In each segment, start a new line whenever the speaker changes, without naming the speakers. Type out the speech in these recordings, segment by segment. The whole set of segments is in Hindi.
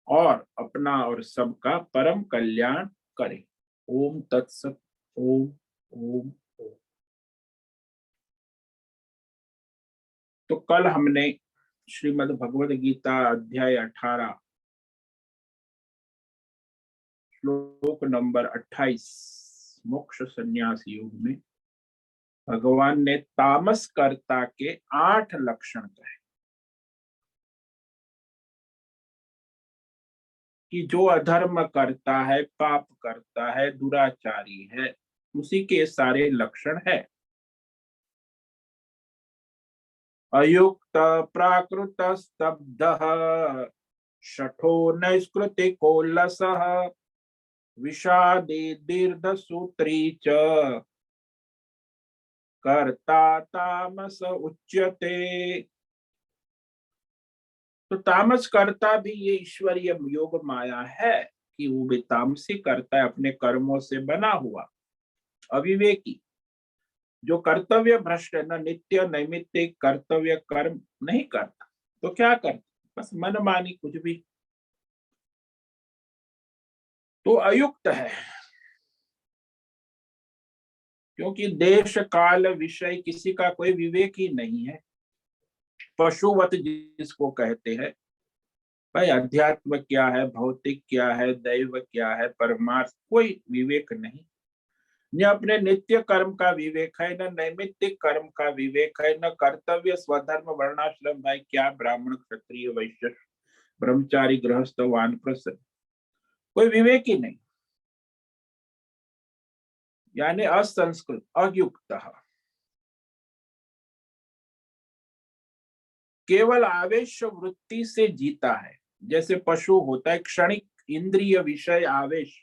और अपना और सबका परम कल्याण करे। ओम तत्सत। ओम ओम ओम। तो कल हमने श्रीमद् भगवद गीता अध्याय 18 श्लोक नंबर 28 मोक्ष संन्यास योग में भगवान ने तामस कर्ता के 8 लक्षण कहे कि जो अधर्म करता है, पाप करता है, दुराचारी है, उसी के सारे लक्षण है। अयुक्त प्राकृत स्तब्ध शठो नैष्कृतिको लसः विषादी दीर्घ सूत्री च कर्ता तामस उच्यते। तो तामस कर्ता भी ये ईश्वरीय योग माया है कि वो भी तामसी करता है, अपने कर्मों से बना हुआ अविवेकी, जो कर्तव्य भ्रष्ट न नित्य नैमित्तिक कर्तव्य कर्म नहीं करता। तो क्या करता? बस मनमानी कुछ भी। तो अयुक्त है, क्योंकि देश काल विषय किसी का कोई विवेक ही नहीं है। पशुवत जिसको कहते हैं, भाई अध्यात्म क्या है, भौतिक क्या है, दैव क्या है, परमार्थ, कोई विवेक नहीं। न अपने नित्य कर्म का विवेक है, न नैमित्तिक कर्म का विवेक है, न कर्तव्य स्वधर्म वर्णाश्रम भाई क्या, ब्राह्मण क्षत्रिय वैश्य ब्रह्मचारी गृहस्थ वानप्रस्थ, कोई विवेक ही नहीं, यानी असंस्कृत अयुक्त। केवल आवेश वृत्ति से जीता है। जैसे पशु होता है, क्षणिक इंद्रिय विषय आवेश,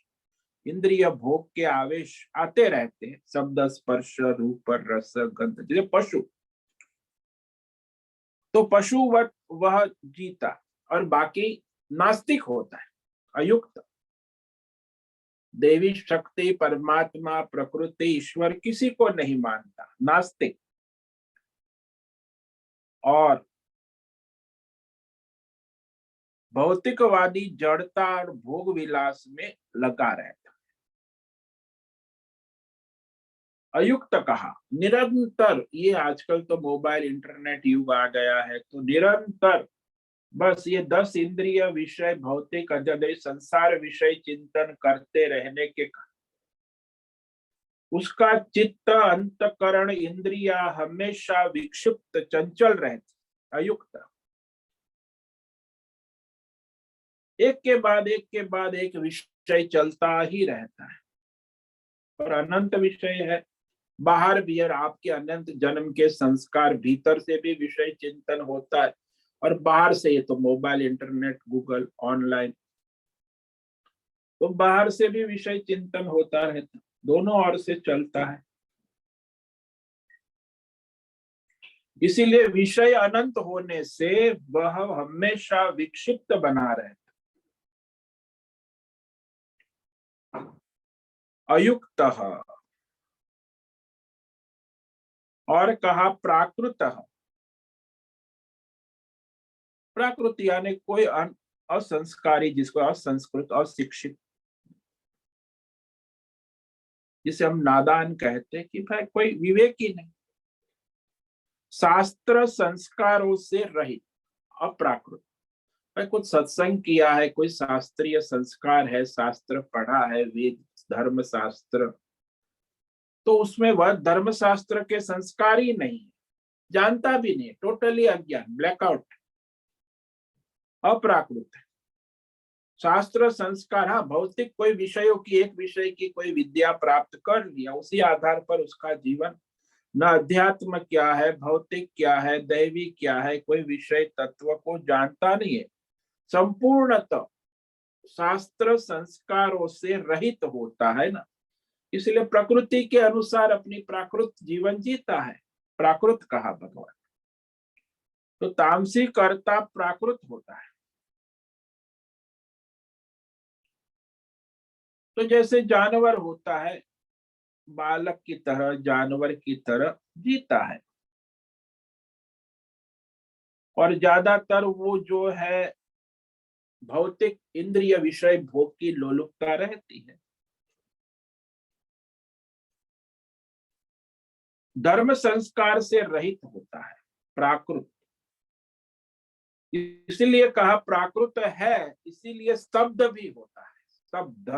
इंद्रिय भोग के आवेश आते रहते हैं, शब्द स्पर्श रूप रस गंध, जैसे पशु। तो पशुवत वह जीता, और बाकी नास्तिक होता है, अयुक्त। देवी शक्ति, परमात्मा, प्रकृति, ईश्वर किसी को नहीं मानता, नास्तिक। और भौतिकवादी जड़ता और भोग विलास में लगा रहता। अयुक्त कहा निरंतर, ये आजकल तो मोबाइल इंटरनेट युग आ गया है, तो निरंतर बस ये 10 इंद्रिय विषय, भौतिक अजद संसार विषय चिंतन करते रहने के उसका चित्त, अंतकरण, इंद्रिया हमेशा विक्षिप्त चंचल रहती। अयुक्त एक के बाद एक के बाद एक विषय चलता ही रहता है, और अनंत विषय है। बाहर भी और आपके अनंत जन्म के संस्कार, भीतर से भी विषय चिंतन होता है, और बाहर से ये तो मोबाइल इंटरनेट गूगल ऑनलाइन, तो बाहर से भी विषय चिंतन होता रहता, दोनों ओर से चलता है। इसीलिए विषय अनंत होने से वह हमेशा विक्षिप्त बना रहता। अयुक्त। और कहा प्राकृत। प्राकृत यानी कोई असंस्कारी, जिसको असंस्कृत अशिक्षित, जिसे हम नादान कहते हैं, कि भाई कोई विवेक ही नहीं, शास्त्र संस्कारों से रहित, अप्राकृत। भाई कुछ सत्संग किया है, कोई शास्त्रीय संस्कार है, शास्त्र पढ़ा है, वेद धर्म शास्त्र, तो उसमें वह धर्म शास्त्र के संस्कार ही नहीं है, जानता भी नहीं, टोटली अज्ञान, ब्लैकआउट, अप्राकृत है। शास्त्र संस्कार, हाँ भौतिक कोई विषयों की, एक विषय की कोई विद्या प्राप्त कर लिया, उसी आधार पर उसका जीवन, न अध्यात्म क्या है, भौतिक क्या है, दैवी क्या है, कोई विषय तत्व को जानता नहीं है, संपूर्णतः शास्त्र संस्कारों से रहित होता है ना। इसलिए प्रकृति के अनुसार अपनी प्राकृत जीवन जीता है, प्राकृत कहा भगवान। तो तामसी कर्ता प्राकृत होता है। तो जैसे जानवर होता है, बालक की तरह, जानवर की तरह जीता है, और ज्यादातर वो जो है भौतिक इंद्रिय विषय भोग की लोलुपता रहती है। धर्म संस्कार से रहित होता है, प्राकृत। इसीलिए कहा प्राकृत है, इसीलिए स्तब्ध भी होता है, स्तब्ध।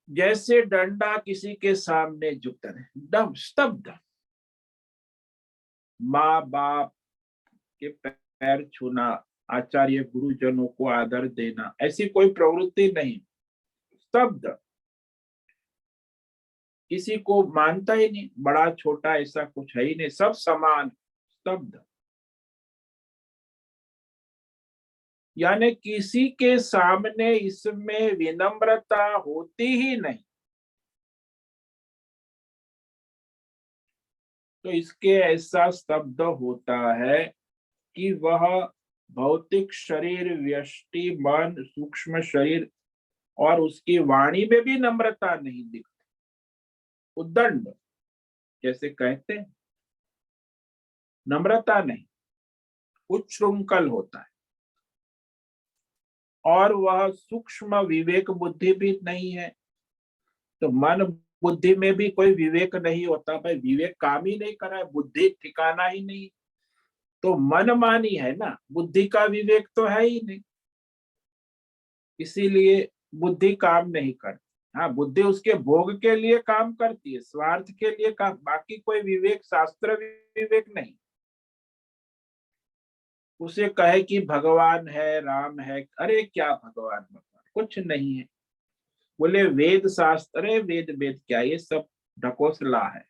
जैसे डंडा किसी के सामने झुकता है, दम स्तब्ध। माँ बाप के पैर छूना, आचार्य गुरुजनों को आदर देना, ऐसी कोई प्रवृत्ति नहीं, स्तब्ध। किसी को मानता ही नहीं, बड़ा छोटा ऐसा कुछ है ही नहीं, सब समान, स्तब्ध। यानी किसी के सामने इसमें विनम्रता होती ही नहीं। तो इसके ऐसा स्तब्ध होता है कि वह भौतिक शरीर, व्यष्टि मन, सूक्ष्म शरीर और उसकी वाणी में भी नम्रता नहीं दिखती, उद्दंड जैसे कहते हैं, नम्रता नहीं, उच्छृंखल होता है। और वह सूक्ष्म विवेक बुद्धि भी नहीं है। तो मन बुद्धि में भी कोई विवेक नहीं होता भाई, विवेक काम ही नहीं कर रहा है, बुद्धि ठिकाना ही नहीं, तो मन मानी है ना, बुद्धि का विवेक तो है ही नहीं, इसीलिए बुद्धि काम नहीं करती। हाँ, बुद्धि उसके भोग के लिए काम करती है, स्वार्थ के लिए काम, बाकी कोई विवेक, शास्त्र विवेक नहीं। उसे कहे कि भगवान है, राम है, अरे क्या भगवान भगवान, कुछ नहीं है। बोले वेद शास्त्र, अरे वेद वेद क्या, ये सब ढकोसला है।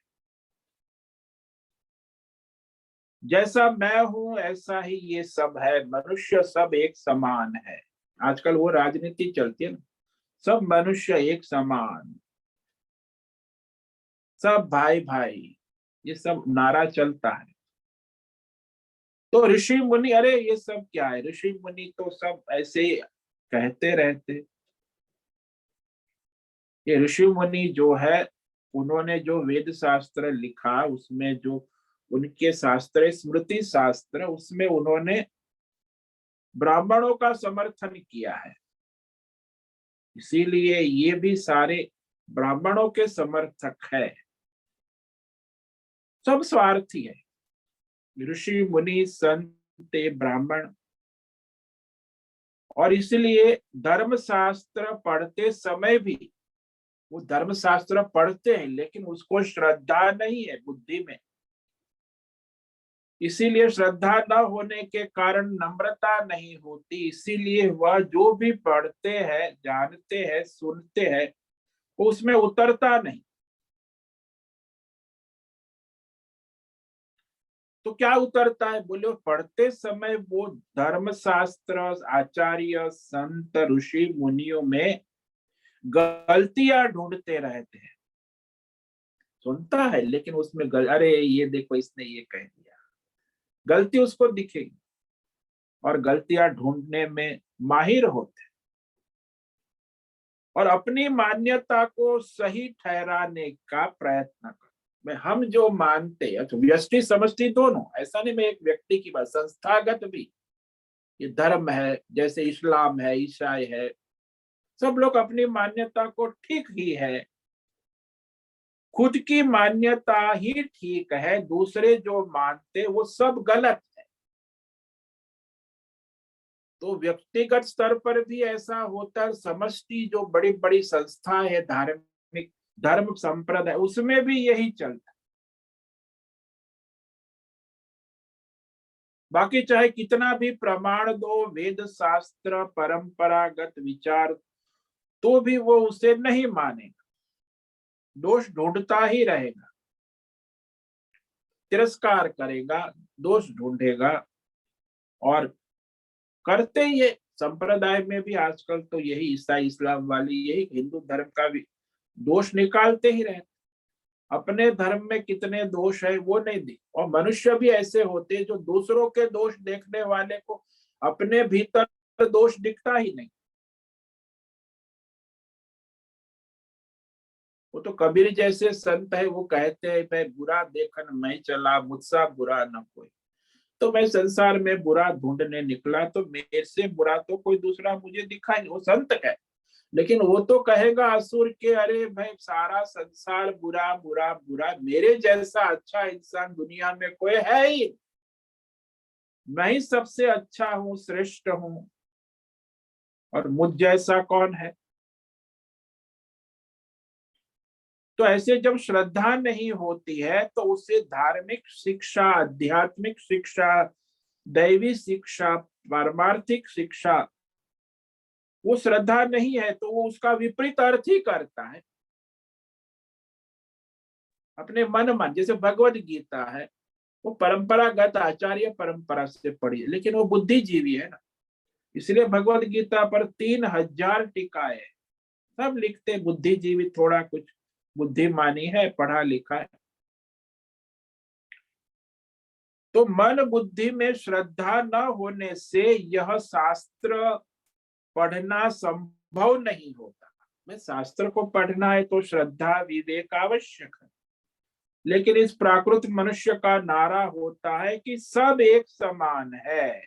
जैसा मैं हूं ऐसा ही ये सब है, मनुष्य सब एक समान है। आजकल वो राजनीति चलती है ना, सब मनुष्य एक समान, सब भाई भाई, ये सब नारा चलता है। तो ऋषि मुनि, अरे ये सब क्या है, ऋषि मुनि तो सब ऐसे ही कहते रहते। ये ऋषि मुनि जो है, उन्होंने जो वेद शास्त्र लिखा, उसमें जो उनके शास्त्र, स्मृति शास्त्र, उसमें उन्होंने ब्राह्मणों का समर्थन किया है। इसीलिए ये भी सारे ब्राह्मणों के समर्थक है, सब स्वार्थी है, ऋषि मुनि संत ब्राह्मण। और इसलिए धर्म शास्त्र पढ़ते समय भी वो धर्म शास्त्र पढ़ते हैं, लेकिन उसको श्रद्धा नहीं है बुद्धि में। इसीलिए श्रद्धा न होने के कारण नम्रता नहीं होती, इसीलिए वह जो भी पढ़ते हैं, जानते हैं, सुनते हैं, उसमें उतरता नहीं। तो क्या उतरता है, बोले पढ़ते समय वो धर्म शास्त्र, आचार्य संत ऋषि मुनियों में गलतियां ढूंढते रहते हैं। सुनता है लेकिन उसमें अरे ये देखो इसने ये कह दिया, गलती उसको दिखेगी, और गलतियां ढूंढने में माहिर होते हैं। और अपनी मान्यता को सही ठहराने का प्रयत्न कर, मैं हम जो मानते हैं, तो व्यष्टि समष्टि दोनों, ऐसा नहीं मैं एक व्यक्ति की बात, संस्थागत भी ये धर्म है, जैसे इस्लाम है, ईसाई है, सब लोग अपनी मान्यता को ठीक ही है, खुद की मान्यता ही ठीक है, दूसरे जो मानते वो सब गलत है। तो व्यक्तिगत स्तर पर भी ऐसा होता है, समष्टि जो बड़ी बड़ी संस्था है, धार्मिक धर्म संप्रदाय, उसमें भी यही चलता है। बाकी चाहे कितना भी प्रमाण दो, वेद शास्त्र परंपरागत विचार, तो भी वो उसे नहीं मानेगा, दोष ढूंढता ही रहेगा, तिरस्कार करेगा, दोष ढूंढेगा। और करते ये संप्रदाय में भी आजकल तो यही, ईसाई इस्लाम वाली यही, हिंदू धर्म का भी दोष निकालते ही रहते, अपने धर्म में कितने दोष है वो नहीं दिख। और मनुष्य भी ऐसे होते हैं जो दूसरों के दोष देखने वाले को अपने भीतर दोष दिखता ही नहीं। वो तो कबीर जैसे संत है, वो कहते हैं मैं बुरा देखन मैं चला, मुझसा बुरा न कोई। तो मैं संसार में बुरा ढूंढने निकला, तो मेरे से बुरा तो कोई दूसरा मुझे दिखा नहीं। वो संत है, लेकिन वो तो कहेगा असुर के, अरे भाई सारा संसार बुरा बुरा बुरा, मेरे जैसा अच्छा इंसान दुनिया में कोई है ही, मैं ही सबसे अच्छा हूँ, श्रेष्ठ हूँ, और मुझ जैसा कौन है। तो ऐसे जब श्रद्धा नहीं होती है तो उसे धार्मिक शिक्षा, आध्यात्मिक शिक्षा, दैवी शिक्षा, पारमार्थिक शिक्षा, वो श्रद्धा नहीं है तो वो उसका विपरीत अर्थ ही करता है अपने मन मन। जैसे भगवत गीता है, वो परंपरागत आचार्य परंपरा से पढ़ी है, लेकिन वो बुद्धिजीवी है ना, इसलिए भगवत गीता पर 3000 टीकाएं हैं। सब लिखते बुद्धिजीवी, थोड़ा कुछ बुद्धिमानी है, पढ़ा लिखा है। तो मन बुद्धि में श्रद्धा न होने से यह शास्त्र पढ़ना संभव नहीं होता। मैं शास्त्र को पढ़ना है तो श्रद्धा विवेक आवश्यक है, लेकिन इस प्राकृत मनुष्य का नारा होता है कि सब एक समान है,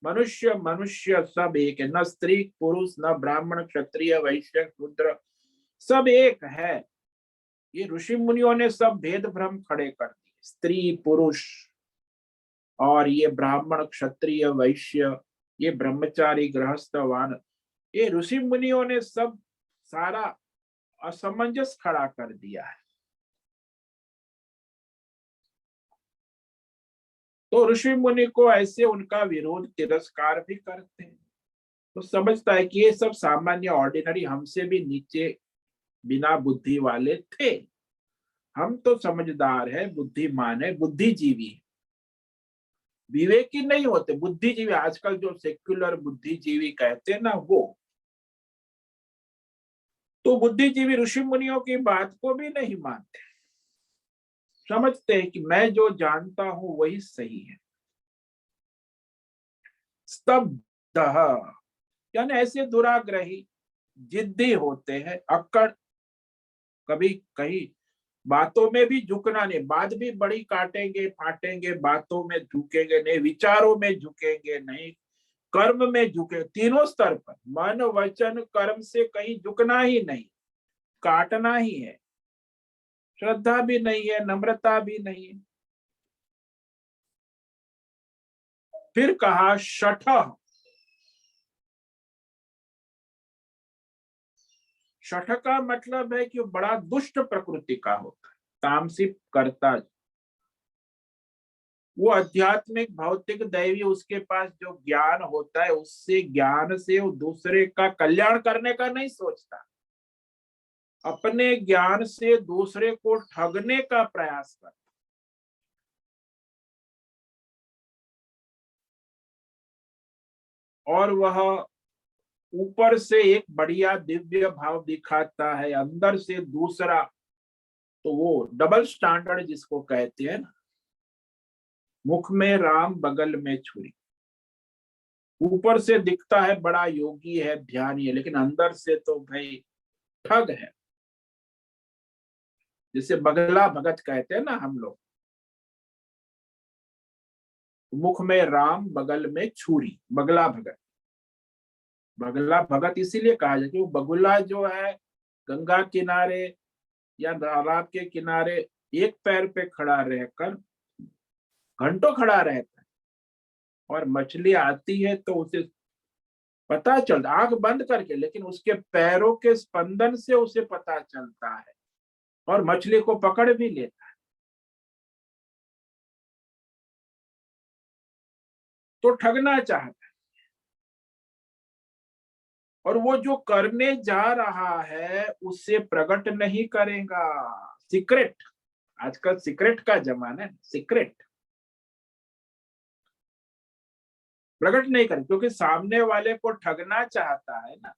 मनुष्य मनुष्य सब एक है, न स्त्री पुरुष, न ब्राह्मण क्षत्रिय वैश्य शूद्र, सब एक है। ये ऋषि मुनियों ने सब भेद भ्रम खड़े कर दिए, स्त्री पुरुष, और ये ब्राह्मण क्षत्रिय वैश्य, ये ब्रह्मचारी गृहस्थ वान, ये ऋषि मुनियों ने सब सारा असमंजस खड़ा कर दिया है। तो ऋषि मुनि को ऐसे उनका विरोध तिरस्कार भी करते हैं। तो समझता है कि ये सब सामान्य ऑर्डिनरी, हमसे भी नीचे बिना बुद्धि वाले थे, हम तो समझदार है, बुद्धिमान है, बुद्धिजीवी है। विवेकी नहीं होते बुद्धिजीवी, आजकल जो सेक्युलर बुद्धिजीवी कहते हैं ना वो। तो बुद्धिजीवी ऋषि मुनियों की बात को भी नहीं मानते, समझते हैं कि मैं जो जानता हूं वही सही है। स्तब्ध, यानी ऐसे दुराग्रही जिद्दी होते हैं, अक्कड़, कभी कहीं बातों में भी झुकना नहीं, बात भी बड़ी काटेंगे फाटेंगे, बातों में झुकेंगे नहीं, विचारों में झुकेंगे नहीं, कर्म में झुके, तीनों स्तर पर मन वचन कर्म से कहीं झुकना ही नहीं, काटना ही है। श्रद्धा भी नहीं है, नम्रता भी नहीं है। फिर कहा शठ, शठ का मतलब है कि वो बड़ा दुष्ट प्रकृति का होता है, तामसिक करता, वो आध्यात्मिक भौतिक दैवी उसके पास जो ज्ञान होता है, उससे ज्ञान से वो दूसरे का कल्याण करने का नहीं सोचता, अपने ज्ञान से दूसरे को ठगने का प्रयास करता। और वह ऊपर से एक बढ़िया दिव्य भाव दिखाता है, अंदर से दूसरा, तो वो डबल स्टैंडर्ड जिसको कहते हैं ना, मुख में राम बगल में छुरी, ऊपर से दिखता है बड़ा योगी है, ध्यानी है, लेकिन अंदर से तो भाई ठग है। जिसे बगला भगत कहते हैं ना हम लोग, मुख में राम बगल में छुरी, बगला भगत। बगला भगत इसीलिए कहा जाए कि वो बगुला जो है गंगा किनारे या तालाब के किनारे एक पैर पे खड़ा रहकर घंटों खड़ा रहता है, और मछली आती है तो उसे पता चलता, आंख बंद करके, लेकिन उसके पैरों के स्पंदन से उसे पता चलता है, और मछली को पकड़ भी लेता है। तो ठगना चाहता है, और वो जो करने जा रहा है उसे प्रकट नहीं करेगा, सीक्रेट, आजकल सीक्रेट का जमाना है, सीक्रेट प्रकट नहीं करे, क्योंकि सामने वाले को ठगना चाहता है ना,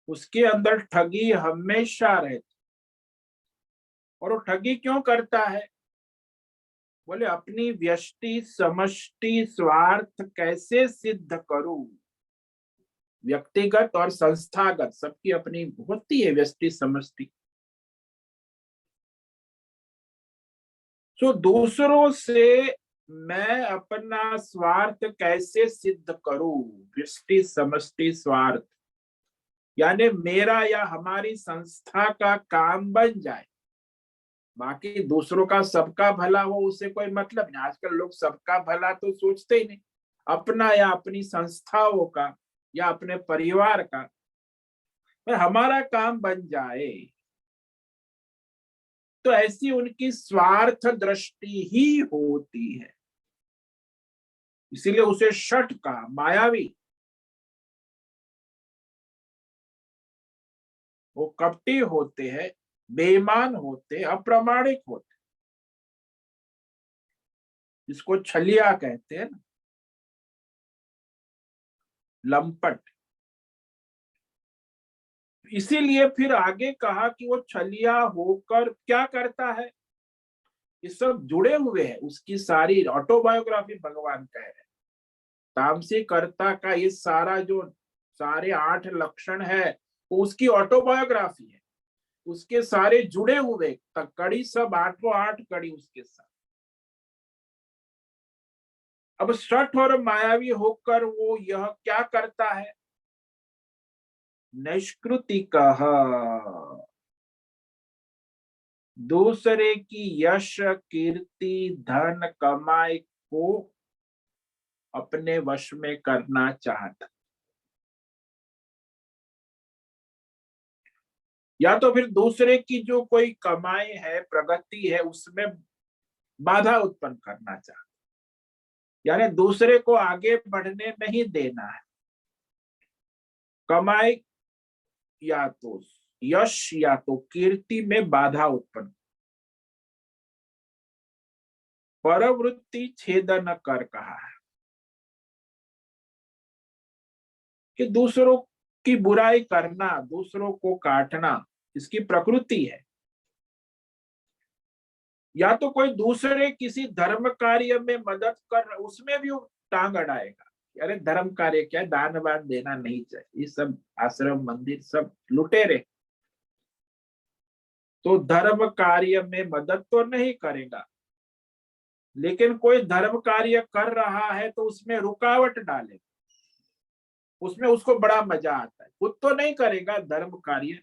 उसके अंदर ठगी हमेशा रहती। और वो ठगी क्यों करता है? बोले अपनी व्यष्टि समष्टि स्वार्थ कैसे सिद्ध करूं, व्यक्तिगत और संस्थागत सबकी अपनी होती है व्यष्टि समष्टि। तो दूसरों से मैं अपना स्वार्थ कैसे सिद्ध करूं, व्यष्टि समष्टि स्वार्थ, यानी मेरा या हमारी संस्था का काम बन जाए, बाकी दूसरों का सबका भला हो उससे कोई मतलब नहीं। आजकल लोग सबका भला तो सोचते ही नहीं, अपना या अपनी संस्थाओं का या अपने परिवार का, पर हमारा काम बन जाए, तो ऐसी उनकी स्वार्थ दृष्टि ही होती है। इसीलिए उसे शठ कहा, मायावी। वो कपटी होते हैं, बेईमान होते, अप्रामाणिक होते, जिसको छलिया कहते हैं ना, लंपट। इसीलिए फिर आगे कहा कि वो छलिया होकर क्या करता है, ये सब जुड़े हुए हैं, उसकी सारी ऑटोबायोग्राफी भगवान कह रहे हैं। तामसी कर्ता का ये सारा जो सारे 8 लक्षण है, वो उसकी ऑटोबायोग्राफी है, उसके सारे जुड़े हुए कड़ी, सब 8 कड़ी उसके साथ। अब शठ और मायावी होकर वो यह क्या करता है, नैष्कृतिकः, दूसरे की यश कीर्ति धन कमाई को अपने वश में करना चाहता, या तो फिर दूसरे की जो कोई कमाई है, प्रगति है, उसमें बाधा उत्पन्न करना चाहता, यानी दूसरे को आगे बढ़ने नहीं देना है। कमाई या तो यश या तो कीर्ति में बाधा उत्पन्न, परवृत्ति छेदन कर कहा है कि दूसरों की बुराई करना, दूसरों को काटना, इसकी प्रकृति है। या तो कोई दूसरे किसी धर्म कार्य में मदद कर, उसमें भी वो टांग अड़ाएगा, अरे धर्म कार्य क्या है, दान वान देना नहीं चाहिए, ये सब आश्रम मंदिर सब लुटेरे, तो धर्म कार्य में मदद तो नहीं करेगा, लेकिन कोई धर्म कार्य कर रहा है तो उसमें रुकावट डालेगा, उसमें उसको बड़ा मजा आता है। खुद तो नहीं करेगा धर्म कार्य,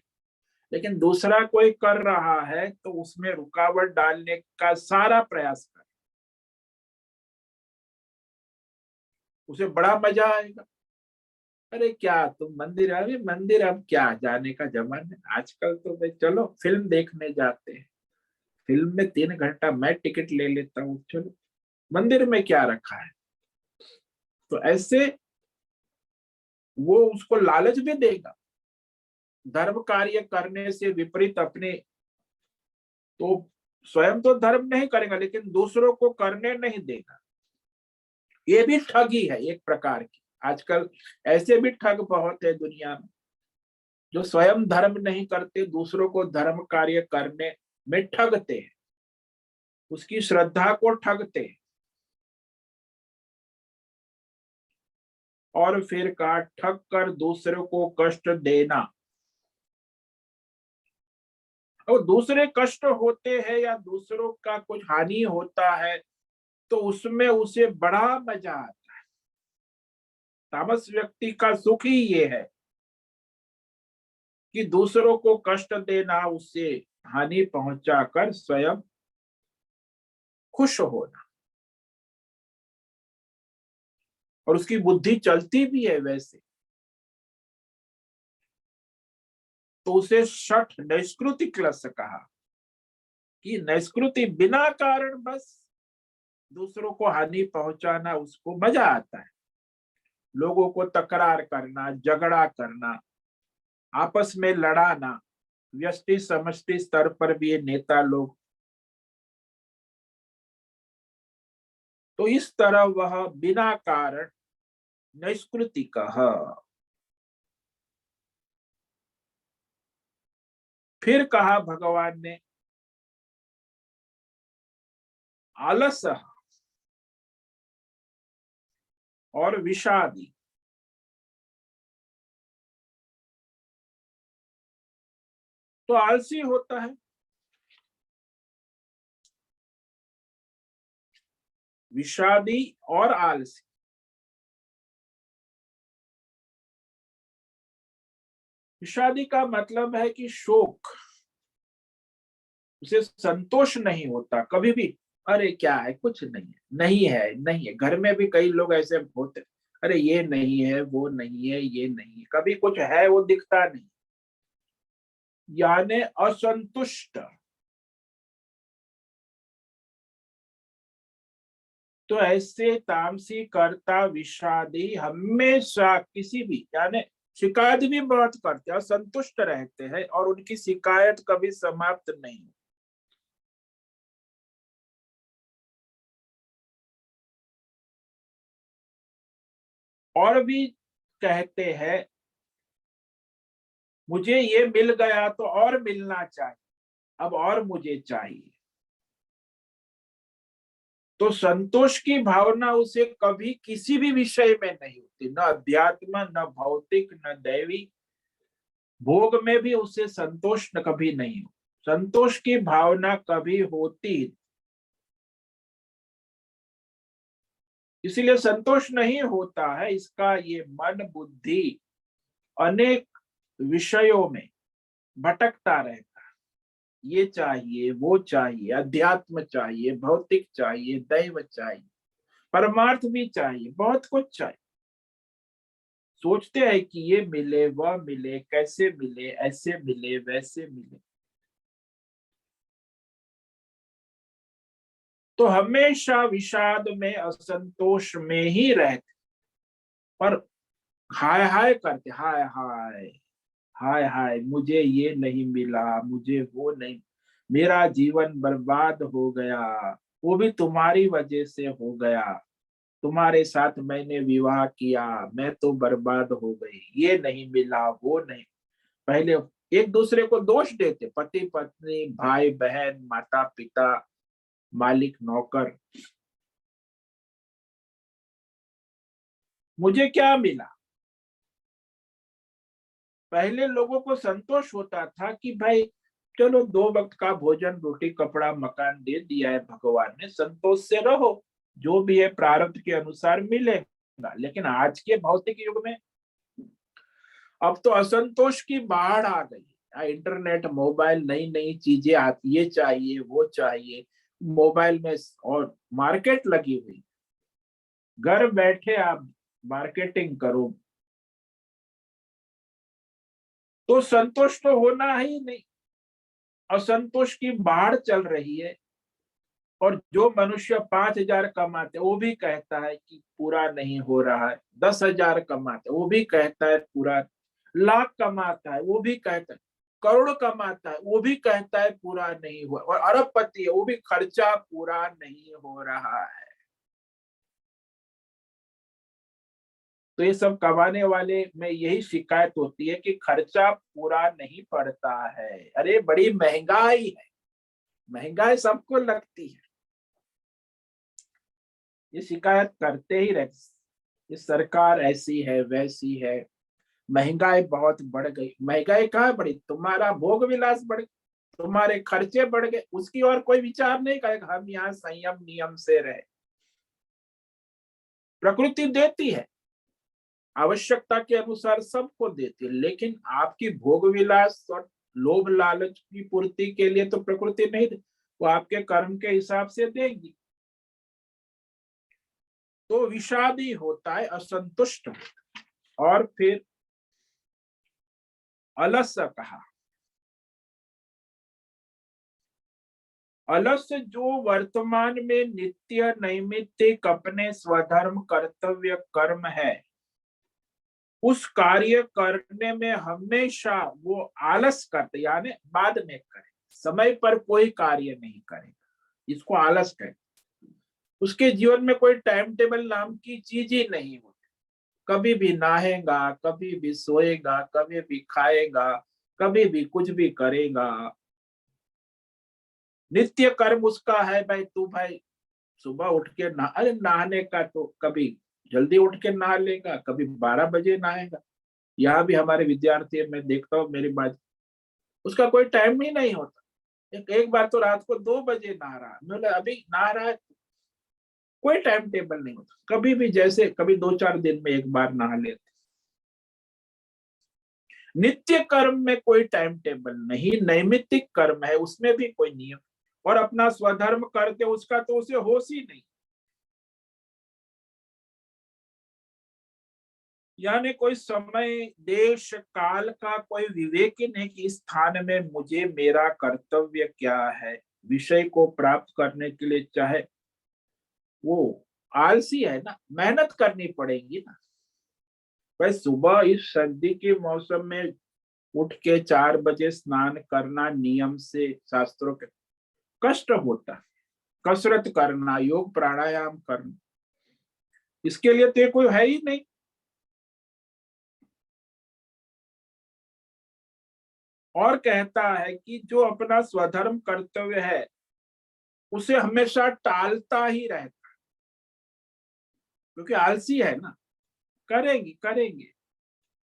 लेकिन दूसरा कोई कर रहा है तो उसमें रुकावट डालने का सारा प्रयास कर, उसे बड़ा मजा आएगा। अरे क्या तुम मंदिर, अरे मंदिर अब क्या जाने का जमाना है आजकल, तो भाई चलो फिल्म देखने जाते हैं, फिल्म में 3 घंटा मैं टिकट ले लेता हूँ, चलो मंदिर में क्या रखा है। तो ऐसे वो उसको लालच भी देगा, धर्म कार्य करने से विपरीत अपने, तो स्वयं तो धर्म नहीं करेगा लेकिन दूसरों को करने नहीं देगा। ये भी ठगी है एक प्रकार की। आजकल ऐसे भी ठग बहुत है दुनिया में, जो स्वयं धर्म नहीं करते, दूसरों को धर्म कार्य करने में ठगते हैं, उसकी श्रद्धा को ठगते हैं। और फिर कहा ठग कर दूसरों को कष्ट देना, और दूसरे कष्ट होते हैं या दूसरों का कुछ हानि होता है तो उसमें उसे बड़ा मजा आता है। तामस व्यक्ति का सुख ही ये है कि दूसरों को कष्ट देना, उससे हानि पहुंचाकर स्वयं खुश होना, और उसकी बुद्धि चलती भी है वैसे, तो उसे शठ नैष्कृति क्लस कहा कि नैष्कृति बिना कारण बस दूसरों को हानि पहुंचाना, उसको मजा आता है। लोगों को तकरार करना, झगड़ा करना, आपस में लड़ाना, व्यष्टि समष्टि स्तर पर भी ये नेता लोग, तो इस तरह वह बिना कारण नैष्कृतिक। फिर कहा भगवान ने आलस और विषादी। तो आलसी होता है, विषादी और आलसी। विषादी का मतलब है कि शोक, उसे संतोष नहीं होता कभी भी। अरे क्या है, कुछ नहीं है, नहीं है, नहीं है। घर में भी कई लोग ऐसे होते, अरे ये नहीं है, वो नहीं है, ये नहीं है, कभी कुछ है वो दिखता नहीं, यानी असंतुष्ट। तो ऐसे तामसी कर्ता विषादी हमेशा किसी भी, यानी शिकायत भी बहुत करते हैं, असंतुष्ट रहते हैं और उनकी शिकायत कभी समाप्त नहीं। और भी कहते हैं मुझे ये मिल गया तो और मिलना चाहिए, अब और मुझे चाहिए। तो संतोष की भावना उसे कभी किसी भी विषय में नहीं होती, न अध्यात्म, न भौतिक, न दैवी भोग में भी उसे संतोष न कभी नहीं हो। संतोष की भावना कभी होती, इसीलिए संतोष नहीं होता है। इसका ये मन बुद्धि अनेक विषयों में भटकता रहता है। ये चाहिए, वो चाहिए, अध्यात्म चाहिए, भौतिक चाहिए, दैव चाहिए, परमार्थ भी चाहिए, बहुत कुछ चाहिए। सोचते हैं कि ये मिले, वह मिले, कैसे मिले, ऐसे मिले, वैसे मिले। तो हमेशा विषाद में, असंतोष में ही रहते, पर हाय हाय करते, हाय हाय, हाय हाय, मुझे ये नहीं मिला, मुझे वो नहीं, मेरा जीवन बर्बाद हो गया, वो भी तुम्हारी वजह से हो गया, तुम्हारे साथ मैंने विवाह किया, मैं तो बर्बाद हो गई, ये नहीं मिला, वो नहीं। पहले एक दूसरे को दोष देते, पति पत्नी, भाई बहन, माता पिता, मालिक नौकर, मुझे क्या मिला। पहले लोगों को संतोष होता था कि भाई चलो, दो वक्त का भोजन, रोटी, कपड़ा, मकान दे दिया है भगवान ने, संतोष से रहो, जो भी है प्रारब्ध के अनुसार मिलेगा। लेकिन आज के भौतिक युग में अब तो असंतोष की बाढ़ आ गई है। इंटरनेट, मोबाइल, नई नई चीजें आती, ये चाहिए, वो चाहिए, मोबाइल में और मार्केट लगी हुई, घर बैठे आप मार्केटिंग करो, तो संतोष तो होना ही नहीं। असंतोष की बाढ़ चल रही है। और जो मनुष्य 5,000 कमाते वो भी कहता है कि पूरा नहीं हो रहा है, 10,000 कमाते वो भी कहता है पूरा, लाख कमाता है वो भी कहता है, करोड़ कमाता है वो भी कहता है पूरा नहीं हुआ, और अरबपति है वो भी खर्चा पूरा नहीं हो रहा है। तो ये सब कमाने वाले में यही शिकायत होती है कि खर्चा पूरा नहीं पड़ता है, अरे बड़ी महंगाई है, महंगाई सबको लगती है, ये शिकायत करते ही रहते। ये सरकार ऐसी है, वैसी है, महंगाई बहुत बढ़ गई। महंगाई कहाँ बढ़ी, तुम्हारा भोग विलास बढ़ गया, तुम्हारे खर्चे बढ़ गए, उसकी और कोई विचार नहीं करेगा। हम यहाँ संयम नियम से रहे। प्रकृति देती है, आवश्यकता के अनुसार सबको देती है, लेकिन आपकी भोग विलास और लोभ लालच की पूर्ति के लिए तो प्रकृति नहीं दे, वो आपके कर्म के हिसाब से देगी। तो विषादी होता है, असंतुष्ट। और फिर अलस कहा, अलस जो वर्तमान में नित्य नैमित्तिक अपने स्वधर्म कर्तव्य कर्म है, उस कार्य करने में हमेशा वो आलस करते, यानी बाद में करे, समय पर कोई कार्य नहीं करेगा, इसको आलस कहते। उसके जीवन में कोई टाइम टेबल नाम की चीज ही नहीं होती। कभी भी नहाएगा, कभी भी सोएगा, कभी भी खाएगा, कभी भी कुछ भी करेगा। नित्य कर्म उसका है भाई, तू भाई सुबह उठ के नहा, अरे नहाने का तो कभी जल्दी उठ के नहा लेगा, कभी 12 बजे नहाएगा। यहाँ भी हमारे विद्यार्थी मैं देखता हूँ, मेरी बात, उसका कोई टाइम ही नहीं होता। एक बार तो रात को 2 बजे नहा रहा, मैं बोला अभी नहा रहा है, कोई टाइम टेबल नहीं होता, कभी भी, जैसे कभी 2-4 दिन में एक बार नहा लेते। नित्य कर्म में कोई टाइम टेबल नहीं, नैमित्तिक कर्म है उसमें भी कोई नियम, और अपना स्वधर्म करते उसका तो उसे होश ही नहीं। यानी कोई समय देश काल का कोई विवेक ही नहीं कि इस स्थान में मुझे मेरा कर्तव्य क्या है। विषय को प्राप्त करने के लिए चाहे वो आलसी है ना, मेहनत करनी पड़ेगी ना। भाई सुबह इस सर्दी के मौसम में उठ के 4 बजे स्नान करना नियम से, शास्त्रों के कष्ट होता, कसरत करना, योग प्राणायाम करना, इसके लिए तो कोई है ही नहीं। और कहता है कि जो अपना स्वधर्म कर्तव्य है उसे हमेशा टालता ही रहता, क्योंकि आलसी है ना। करेंगे करेंगे,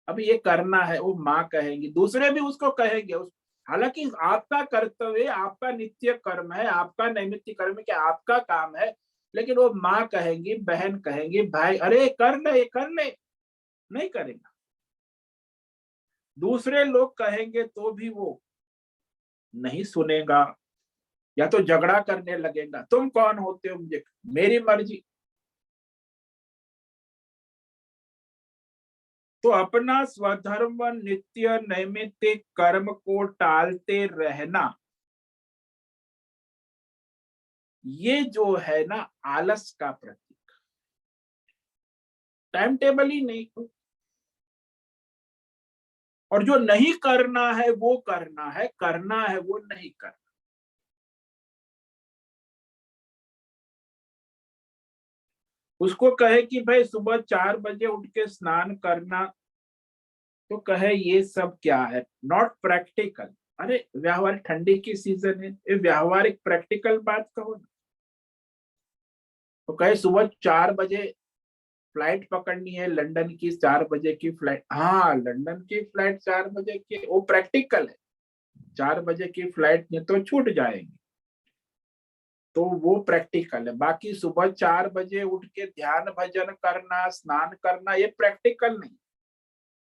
अब ये करना है, वो माँ कहेंगी, दूसरे भी उसको कहेंगे उस, हालांकि आपका कर्तव्य, आपका नित्य कर्म है, आपका नैमित्तिक कर्म है कि आपका काम है, लेकिन वो माँ कहेंगी, बहन कहेंगी, भाई अरे कर ले कर ले, नहीं करेगा। दूसरे लोग कहेंगे तो भी वो नहीं सुनेगा, या तो झगड़ा करने लगेगा, तुम कौन होते हो मुझे, मेरी मर्जी। तो अपना स्वधर्म नित्य नैमित्तिक कर्म को टालते रहना, ये जो है ना आलस का प्रतीक। टाइम टेबल ही नहीं हो, और जो नहीं करना है वो करना है, करना है वो नहीं करना। उसको कहे कि भाई सुबह 4 बजे उठ के स्नान करना, तो कहे ये सब क्या है, नॉट प्रैक्टिकल। अरे व्यावहारिक, ठंडी की सीजन है, ये व्यावहारिक प्रैक्टिकल बात कहो ना। तो कहे सुबह 4 बजे फ्लाइट पकड़नी है, लंदन की 4 बजे की फ्लाइट, हाँ लंदन की फ्लाइट 4 बजे की, वो प्रैक्टिकल है। 4 बजे की फ्लाइट में तो छूट जाएंगे, तो वो प्रैक्टिकल है। बाकी सुबह 4 बजे उठ के ध्यान भजन करना, स्नान करना, ये प्रैक्टिकल नहीं।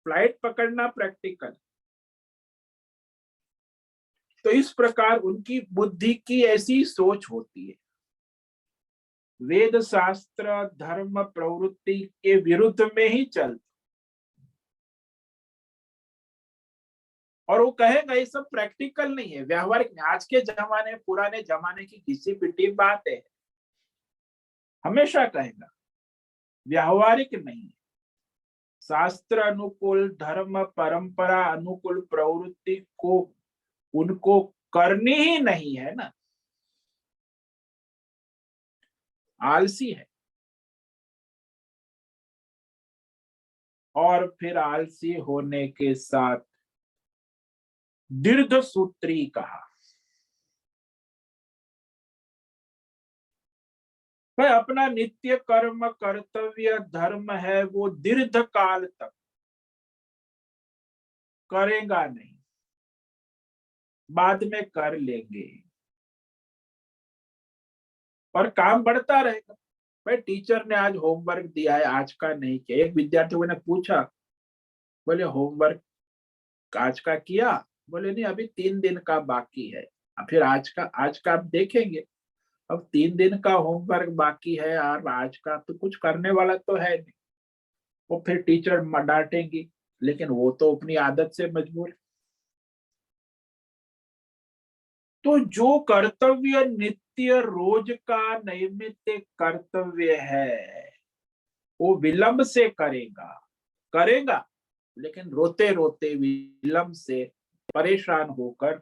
फ्लाइट पकड़ना प्रैक्टिकल। तो इस प्रकार उनकी बुद्धि की ऐसी सोच होती है, वेद शास्त्र धर्म प्रवृत्ति के विरुद्ध में ही चलते, और वो कहेगा ये सब प्रैक्टिकल नहीं है, व्यावहारिक नहीं। आज के जमाने, पुराने जमाने की घिसी पिटी बात है, हमेशा कहेगा व्यावहारिक नहीं है। शास्त्र अनुकूल, धर्म परंपरा अनुकूल प्रवृत्ति को उनको करनी ही नहीं है ना, आलसी है। और फिर आलसी होने के साथ दीर्घ सूत्री कहा। भाई अपना नित्य कर्म कर्तव्य धर्म है, वो दीर्घ काल तक करेगा नहीं, बाद में कर लेंगे, और काम बढ़ता रहेगा। भाई टीचर ने आज होमवर्क दिया है, आज का नहीं किया, एक विद्यार्थी ने पूछा, बोले होमवर्क आज का किया, बोले नहीं अभी 3 दिन का बाकी है। फिर आज का आप देखेंगे, अब 3 दिन का होमवर्क बाकी है, और आज का तो कुछ करने वाला तो है नहीं। वो फिर टीचर डांटेंगी, लेकिन वो तो अपनी आदत से मजबूर है। तो जो कर्तव्य नित्य रोज का नैमित्तिक कर्तव्य है, वो विलंब से करेगा, करेगा, लेकिन रोते रोते विलंब से, परेशान होकर,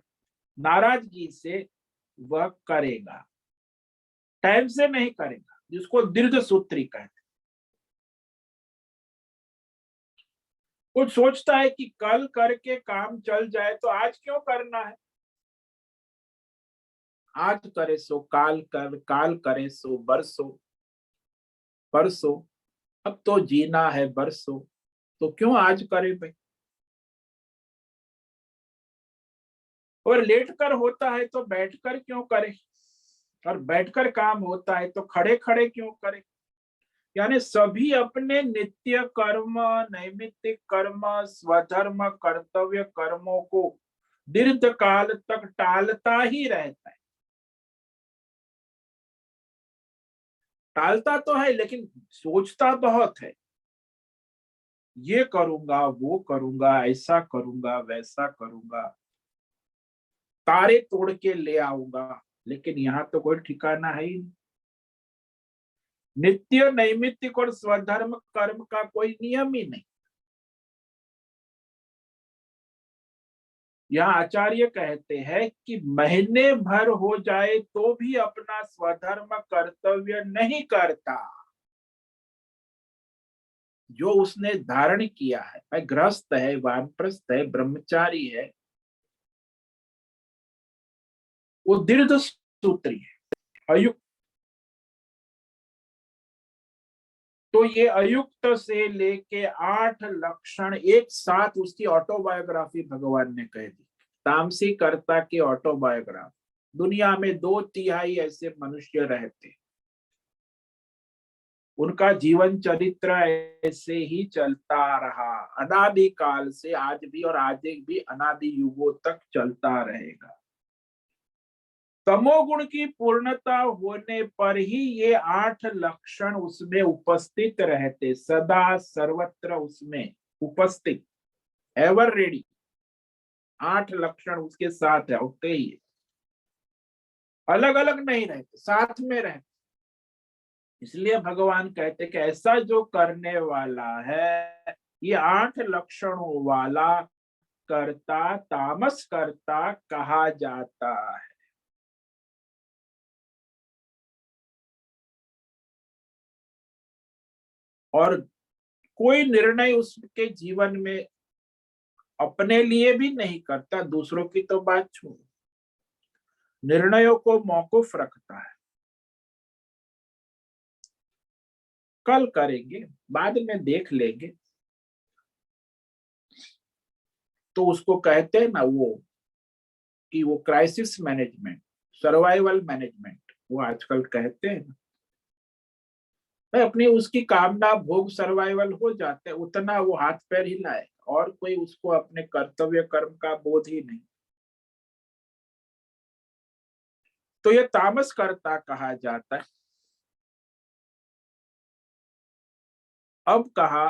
नाराजगी से वह करेगा, टाइम से नहीं करेगा, जिसको दीर्घ सूत्री कहते। वो सोचता है कि कल करके काम चल जाए, तो आज क्यों करना है, आज करे सो काल कर, काल करे सो बरसों, परसों, अब तो जीना है बरसों, तो क्यों आज करे भाई। और लेट कर होता है तो बैठ कर क्यों करे, और बैठकर काम होता है तो खड़े खड़े क्यों करें। यानी सभी अपने नित्य कर्म, नैमित्तिक कर्म, स्वधर्म, कर्तव्य कर्मों को दीर्घ काल तक टालता ही रहता है। टालता तो है लेकिन सोचता बहुत है, ये करूंगा, वो करूंगा, ऐसा करूंगा, वैसा करूंगा, तारे तोड़ के ले आऊंगा, लेकिन यहाँ तो कोई ठिकाना है ही नहीं। नित्य, नैमित्तिक और स्वधर्म कर्म का कोई नियम ही नहीं। यहाँ आचार्य कहते हैं कि महीने भर हो जाए तो भी अपना स्वधर्म कर्तव्य नहीं करता। जो उसने धारण किया है, भाई गृहस्थ है, वानप्रस्थ है, ब्रह्मचारी है, वो दीर्घ सूत्री है, अयुक्त। तो ये अयुक्त से लेके 8 लक्षण एक साथ उसकी ऑटोबायोग्राफी भगवान ने कह दी। तामसी कर्ता की ऑटोबायोग्राफी। दुनिया में 2/3 ऐसे मनुष्य रहते, उनका जीवन चरित्र ऐसे ही चलता रहा, अनादि काल से आज भी, और आगे भी अनादि युगों तक चलता रहेगा। तमोगुण की पूर्णता होने पर ही ये 8 लक्षण उसमें उपस्थित रहते, सदा सर्वत्र उसमें उपस्थित, एवर रेडी। 8 लक्षण उसके साथ है, होते ही अलग अलग नहीं रहते, साथ में रहते। इसलिए भगवान कहते कि ऐसा जो करने वाला है, ये 8 लक्षणों वाला कर्ता तामस कर्ता कहा जाता है। और कोई निर्णय उसके जीवन में अपने लिए भी नहीं करता, दूसरों की तो बात छोड़ो, निर्णयों को मौकूफ रखता है। कल करेंगे, बाद में देख लेंगे। तो उसको कहते हैं ना वो, कि वो क्राइसिस मैनेजमेंट, सर्वाइवल मैनेजमेंट, वो आजकल कहते हैं ना। अपनी उसकी कामना भोग सर्वाइवल हो जाते हैं, उतना वो हाथ पैर हिलाए, और कोई उसको अपने कर्तव्य कर्म का बोध ही नहीं। तो ये तामस कर्ता कहा जाता है। अब कहा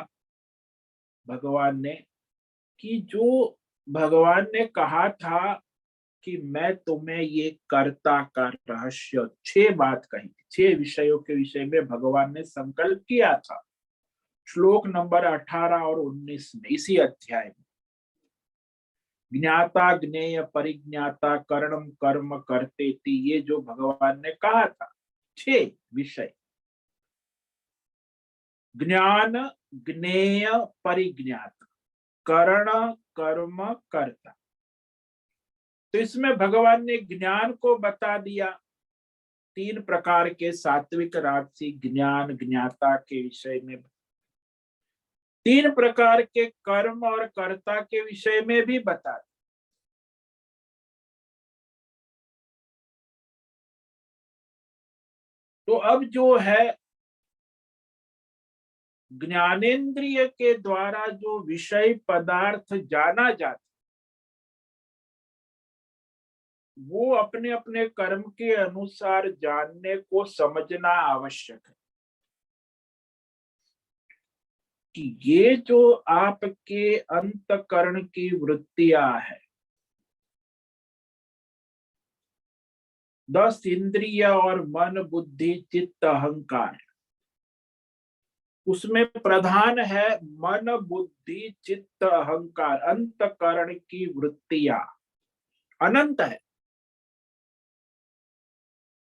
भगवान ने कि जो भगवान ने कहा था कि मैं तुम्हें ये कर्ता का रहस्य, 6 बात कही, 6 विषयों के विषय में भगवान ने संकल्प किया था। श्लोक नंबर 18 और 19 में, इसी अध्याय में, ज्ञाता ज्ञेय परिज्ञाता करणम कर्म करते थी, ये जो भगवान ने कहा था 6 विषय, ज्ञान, ज्ञेय, परिज्ञात, करण, कर्म, कर्ता। तो इसमें भगवान ने ज्ञान को बता दिया, 3 प्रकार के सात्विक राजसिक ज्ञान ज्ञाता के विषय में, 3 प्रकार के कर्म और कर्ता के विषय में भी बता दिया। तो अब जो है ज्ञानेन्द्रिय के द्वारा जो विषय पदार्थ जाना जाता, वो अपने अपने कर्म के अनुसार जानने को समझना आवश्यक है। कि ये जो आपके अंतकरण की वृत्तियां है, 10 इंद्रिय और मन बुद्धि चित्त अहंकार, उसमें प्रधान है मन बुद्धि चित्त अहंकार, अंतकरण की वृत्तियां अनंत है।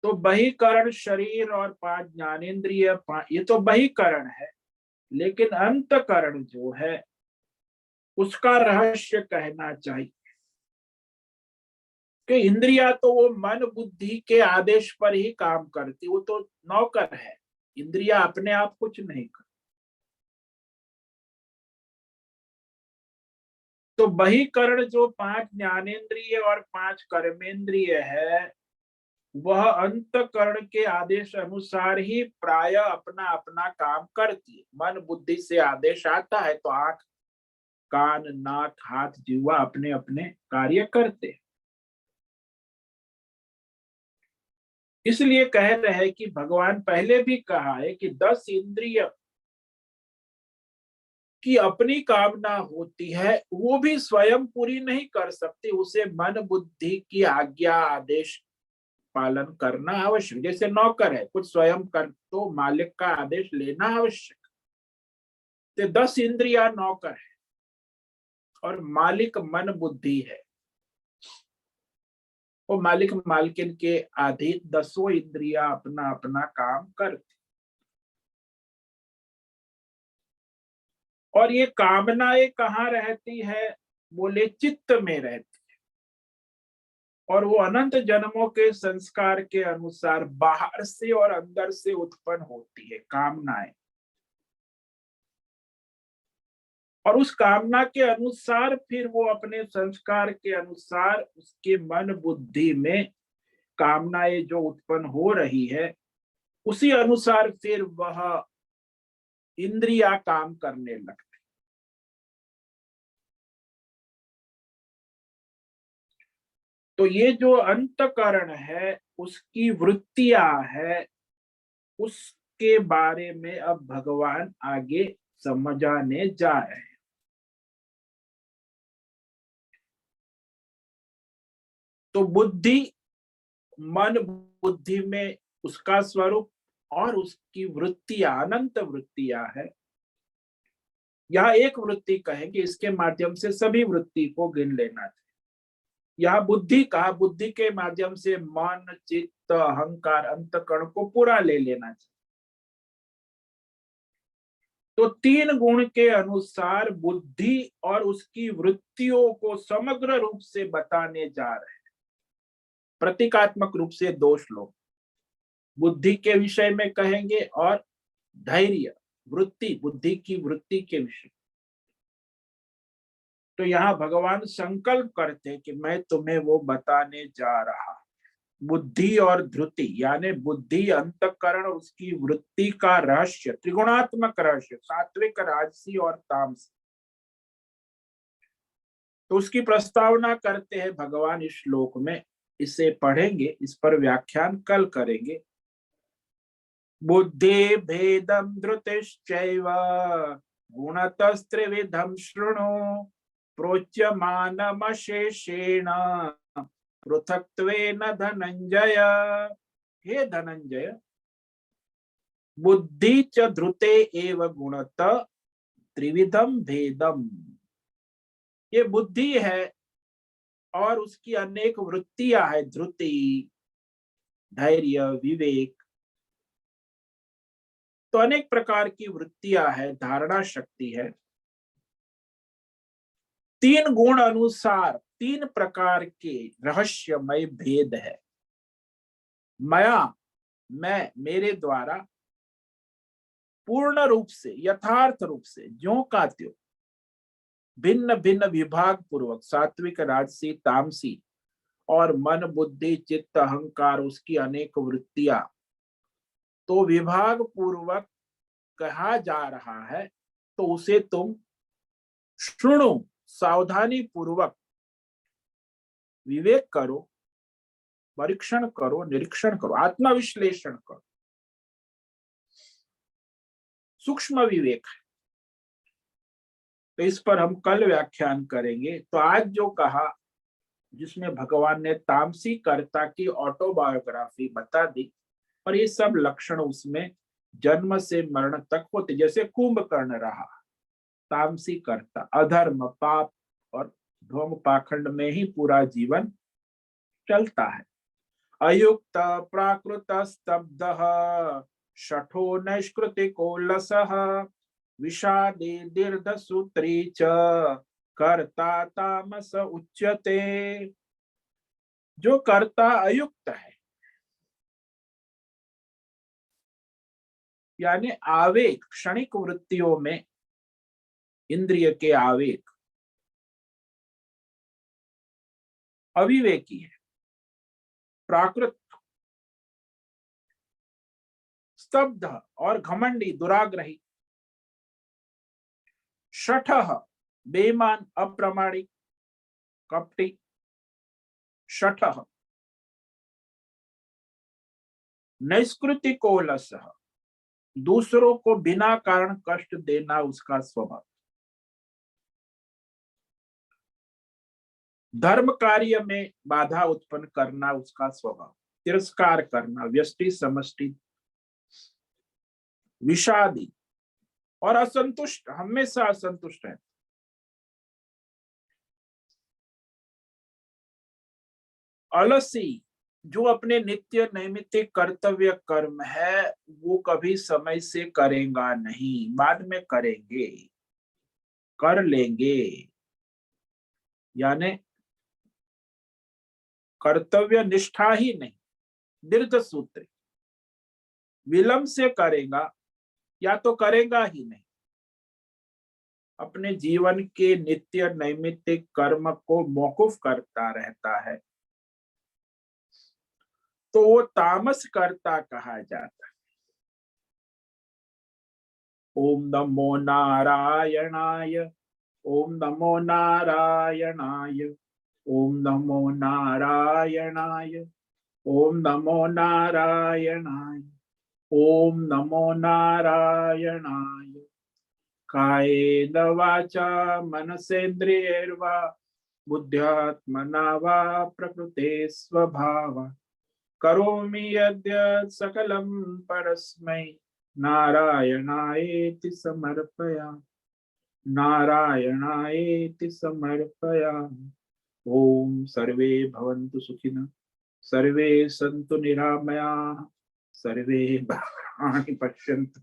तो बहिकरण शरीर और 5 ज्ञानेन्द्रिय, ये तो बहिकरण है, लेकिन अंतकरण जो है उसका रहस्य कहना चाहिए। कि इंद्रिया तो वो मन बुद्धि के आदेश पर ही काम करती, वो तो नौकर है, इंद्रिया अपने आप कुछ नहीं कर। तो बहिकरण जो 5 ज्ञानेन्द्रिय और 5 कर्मेंद्रिय है, वह अंतकरण के आदेश अनुसार ही प्राय अपना अपना काम करती है। मन बुद्धि से आदेश आता है तो आंख, कान, नाक, हाथ, जीवा अपने अपने कार्य करते हैं। इसलिए कह रहे हैं कि भगवान पहले भी कहा है कि 10 इंद्रिय की अपनी कामना होती है, वो भी स्वयं पूरी नहीं कर सकती, उसे मन बुद्धि की आज्ञा आदेश पालन करना आवश्यक। जैसे नौकर है, कुछ स्वयं कर तो मालिक का आदेश लेना आवश्यक। तो 10 इंद्रिया नौकर है और मालिक मन बुद्धि है। वो मालिक मालकिन के अधीन 10 इंद्रिया अपना अपना काम करती। और ये कामनाएं कहाँ रहती है? बोले चित्त में रहती है। और वो अनंत जन्मों के संस्कार के अनुसार बाहर से और अंदर से उत्पन्न होती है कामनाएं। और उस कामना के अनुसार फिर वो अपने संस्कार के अनुसार उसके मन बुद्धि में कामनाएं जो उत्पन्न हो रही है, उसी अनुसार फिर वह इंद्रिया काम करने लगती। तो ये जो अंतकरण है, उसकी वृत्तियां है, उसके बारे में अब भगवान आगे समझाने जा रहे हैं। तो बुद्धि, मन बुद्धि में उसका स्वरूप और उसकी वृत्तियां अनंत वृत्तियां है। यह एक वृत्ति कहेंगे, इसके माध्यम से सभी वृत्ति को गिन लेना चाहिए। यह बुद्धि कहा, बुद्धि के माध्यम से मन, चित्त, अहंकार, अंतकरण को पूरा ले लेना चाहिए। तो 3 गुण के अनुसार बुद्धि और उसकी वृत्तियों को समग्र रूप से बताने जा रहे हैं। प्रतीकात्मक रूप से 2 श्लोक बुद्धि के विषय में कहेंगे और धैर्य, वृत्ति, बुद्धि की वृत्ति के विषय। तो यहाँ भगवान संकल्प करते हैं कि मैं तुम्हें वो बताने जा रहा। बुद्धि और धृति यानी बुद्धि, अंतकरण, उसकी वृत्ति का रहस्य, त्रिगुणात्मक रहस्य, सात्विक, राजसी और तामसी। तो उसकी प्रस्तावना करते हैं भगवान इस श्लोक में। इसे पढ़ेंगे, इस पर व्याख्यान कल करेंगे। बुद्धि भेदम धृतिश्चैव गुणतस्त्रिविधम शृणु प्रोच्यमानमशेषेण पृथक्त्वेन धनंजय। हे धनंजय, बुद्धि च धृते एव गुणत त्रिविधम भेदम। ये बुद्धि है और उसकी अनेक वृत्तियां है, धृति, धैर्य, विवेक। तो अनेक प्रकार की वृत्तियां है, धारणा शक्ति है। 3 गुण अनुसार 3 प्रकार के रहस्यमय भेद है। मया, मैं, मेरे द्वारा, पूर्ण रूप से, यथार्थ रूप से, ज्यों का त्यों, भिन्न भिन्न विभाग पूर्वक, सात्विक, राजसी, तामसी और मन, बुद्धि, चित्त, अहंकार, उसकी अनेक वृत्तियां, तो विभाग पूर्वक कहा जा रहा है। तो उसे तुम सुनो, सावधानी पूर्वक विवेक करो, परीक्षण करो, निरीक्षण करो, आत्मविश्लेषण करो। सूक्ष्म विवेक है। तो इस पर हम कल व्याख्यान करेंगे। तो आज जो कहा, जिसमें भगवान ने तामसी कर्ता की ऑटोबायोग्राफी बता दी और ये सब लक्षण उसमें जन्म से मरण तक होते, जैसे कुंभकर्ण रहा तामसी कर्ता, अधर्म, पाप और ढोंग पाखंड में ही पूरा जीवन चलता है। अयुक्त, प्राकृत, स्तब्ध, शठो, नैष्कृतिको लसः, विषादी, दीर्घ सूत्री च कर्ता तामस उच्यते। जो कर्ता अयुक्त है, यानी आवेग, क्षणिक वृत्तियों में इंद्रिय के आवेग, अविवेकी है। प्राकृत स्तब्ध और घमंडी, दुराग्रही। शठः बेईमान, अप्रामाणिक, कपटी, शठः। नैष्कृतिको लसः, दूसरों को बिना कारण कष्ट देना उसका स्वभाव। धर्म कार्य में बाधा उत्पन्न करना उसका स्वभाव। तिरस्कार करना, व्यष्टि समष्टि, विषादी और असंतुष्ट, हमेशा असंतुष्ट है। अलसी, जो अपने नित्य नैमित्तिक कर्तव्य कर्म है वो कभी समय से करेगा नहीं, बाद में करेंगे, कर लेंगे, यानी कर्तव्य निष्ठा ही नहीं, दीर्घ सूत्री, विलंब से करेगा या तो करेगा ही नहीं। अपने जीवन के नित्य नैमित्तिक कर्म को मौकूफ करता रहता है तो वो तामस कर्ता कहा जाता है। ओम नमो नारायणाय, ओम नमो नारायणाय, ओम नमो नारायणाय, ओम नमो नारायणाय, ओम नमो नारायणाय। कायेन वाचा मनसेन्द्रियैर्वा बुद्ध्यात्मना वा प्रकृते स्वभावात् करोमि यद्यत् सकलं परस्मै नारायणायेति समर्पयामि, नारायणायेति समर्पयामि। ओम सर्वे भवन्तु सुखिनः, सर्वे सन्तु निरामयाः, सर्वे भद्राणि पश्यन्तु,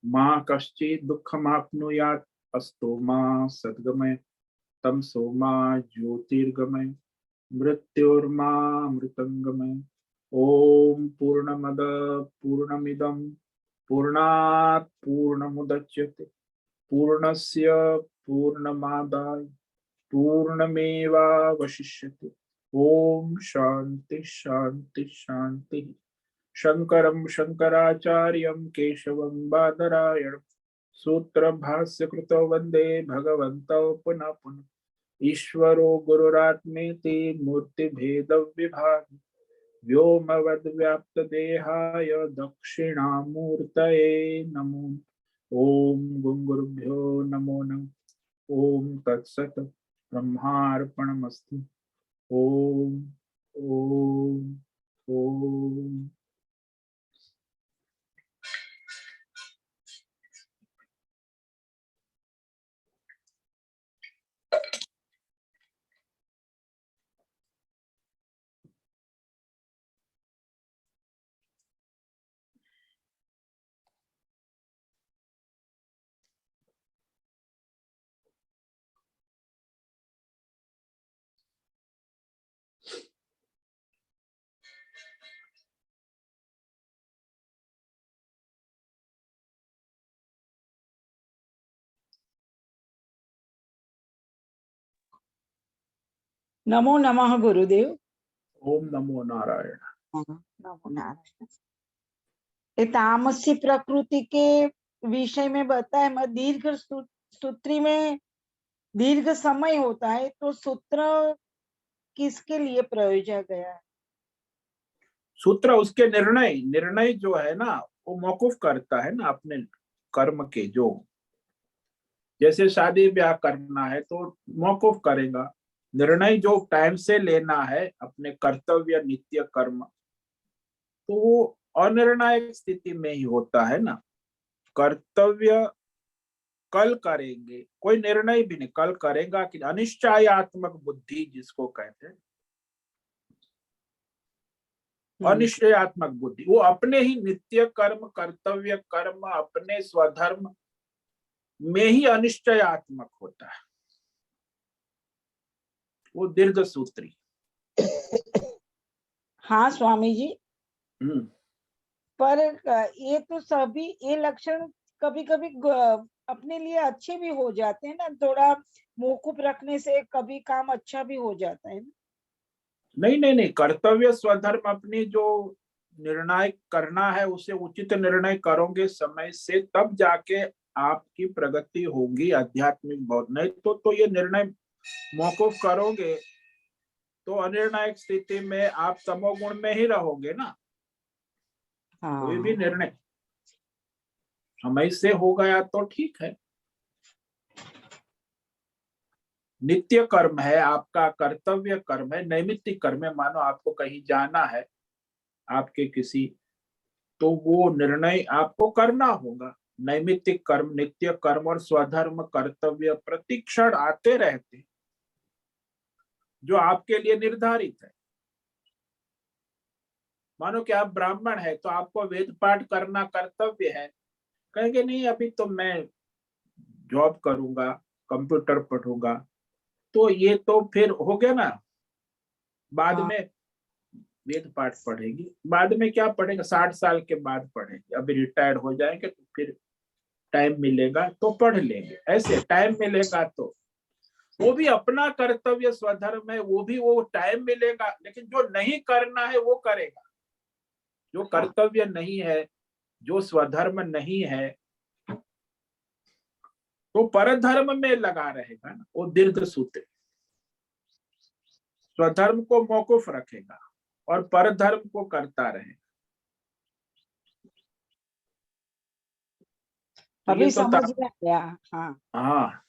मा कश्चित् दुःखमाप्नुयात्, अस्तो मा सद्गमय, तमसो मा ज्योतिर्गमय, मृत्योर्मा मृतंगमय। ओम पूर्णमद पूर्णमिदं पूर्णात् पूर्णमुदच्यते पूर्णस्य पूर्णमादाय पूर्णमेवावशिष्यते। ओम शांति शांति शांति। शंकरं शंकराचार्यं केशवं बादरायणं सूत्र भाष्य कृतो वंदे भगवन्तौ पुनः पुनः। ईश्वरो गुरुरात्मेति मूर्तिभेद विभाग व्योमवद्व्याप्तदेहाय दक्षिणामूर्तये नमो। ओम गुरुभ्यो नमो नमः। ओम तत्सत् ब्रह्मार्पणमस्तु। ओम ओम ओम।
नमो नमः गुरुदेव।
ओम नमो नारायण।
नमो नारायण। तामसी प्रकृति के विषय में बताए, मैं दीर्घ सूत्री में दीर्घ समय होता है, तो सूत्र किसके लिए प्रयोजा गया है?
सूत्र उसके निर्णय निर्णय जो है ना वो मौकूफ करता है ना अपने कर्म के। जो जैसे शादी ब्याह करना है तो मौकूफ करेगा। निर्णय जो टाइम से लेना है अपने कर्तव्य नित्य कर्म, तो वो अनिर्णायक स्थिति में ही होता है ना। कर्तव्य कल करेंगे, कोई निर्णय भी नहीं, कल करेगा कि अनिश्चयात्मक बुद्धि जिसको कहते हैं, अनिश्चयात्मक बुद्धि, वो अपने ही नित्य कर्म कर्तव्य कर्म अपने स्वधर्म में ही अनिश्चयात्मक होता है, वो दीर्घ सूत्री।
हाँ स्वामी जी, पर ये तो सभी ये लक्षण कभी कभी अपने लिए अच्छे भी हो जाते हैं ना, थोड़ा मौकूफ रखने से कभी काम अच्छा भी हो जाता है ना।
नहीं नहीं नहीं, कर्तव्य स्वधर्म अपनी जो निर्णय करना है उसे उचित निर्णय करोगे समय से, तब जाके आपकी प्रगति होगी आध्यात्मिक बहुत। नहीं तो ये निर्णय मौकूफ करोगे तो अनिर्णायक स्थिति में आप तमोगुण में ही रहोगे ना। कोई भी निर्णय समय से हो गया तो ठीक है। नित्य कर्म है, आपका कर्तव्य कर्म है, नैमित्तिक कर्म है। मानो आपको कहीं जाना है आपके किसी, तो वो निर्णय आपको करना होगा। नैमित्तिक कर्म, नित्य कर्म और स्वधर्म कर्तव्य प्रतिक्षण आते रहते, जो आपके लिए निर्धारित है। मानो कि आप ब्राह्मण है तो आपको वेद पाठ करना कर्तव्य है। कहेंगे नहीं अभी तो मैं जॉब करूंगा, कंप्यूटर पढ़ूंगा, तो ये तो फिर हो गया ना। बाद में वेद पाठ पढ़ेगी, बाद में क्या पढ़ेगा, 60 साल के बाद पढ़ेंगे। अभी रिटायर्ड हो जाएंगे तो फिर टाइम मिलेगा तो पढ़ लेंगे। ऐसे टाइम मिलेगा तो वो भी अपना कर्तव्य स्वधर्म है, वो भी वो टाइम मिलेगा। लेकिन जो नहीं करना है वो करेगा। जो कर्तव्य नहीं है, जो स्वधर्म नहीं है, तो परधर्म में लगा रहेगा ना, वो दीर्घ सूत्र। स्वधर्म को मौकूफ रखेगा और परधर्म को करता रहेगा।
अभी समझ में आया।
हाँ,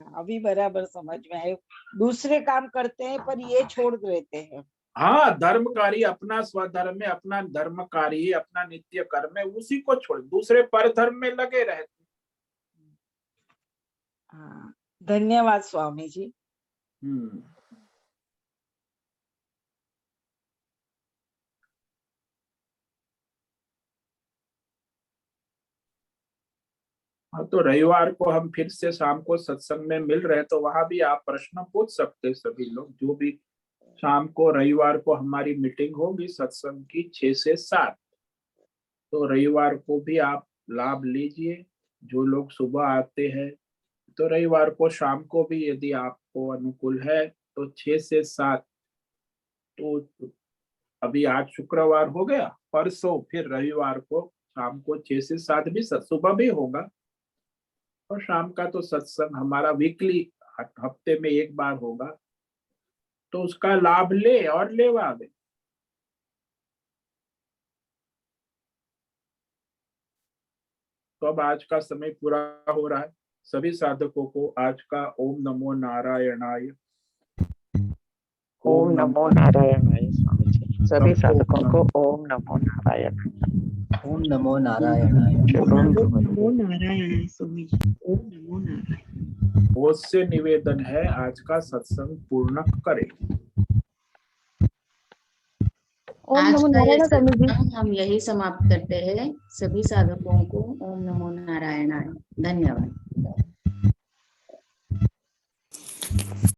अभी बराबर समझ में आया। दूसरे काम करते हैं पर ये छोड़ देते हैं।
हाँ, धर्म कार्य अपना स्वधर्म है, अपना धर्म कार्य, अपना नित्य कर्म है, उसी को छोड़ दूसरे परधर्म में लगे रहते।
हाँ, धन्यवाद स्वामी जी।
हाँ, तो रविवार को हम फिर से शाम को सत्संग में मिल रहे, तो वहां भी आप प्रश्न पूछ सकते हैं। सभी लोग जो भी शाम को रविवार को हमारी मीटिंग होगी सत्संग की 6 से 7, तो रविवार को भी आप लाभ लीजिए। जो लोग सुबह आते हैं तो रविवार को शाम को भी यदि आपको अनुकूल है तो 6 से 7। तो अभी आज शुक्रवार हो गया, परसों फिर रविवार को शाम को 6 से 7 भी, सुबह भी होगा। और शाम का तो सत्संग हमारा वीकली हफ्ते में एक बार होगा, तो उसका लाभ ले और लेवा दे। तो अब आज का समय पूरा हो रहा है। सभी साधकों को आज का ओम नमो नारायणाय,
ओम नमो नारायणाय स्वामी जी। सभी साधकों को ओम नमो नारायण।
ओम नमो नारायणाय।
ओम
नमो नारायण स्वामी जी। ओम नमो नारायण।
बहुत से निवेदन है, आज का सत्संग पूर्ण करें।
आज का ये सत्संग हम यही समाप्त करते हैं। सभी साधकों को ओम नमो नारायणाय। धन्यवाद।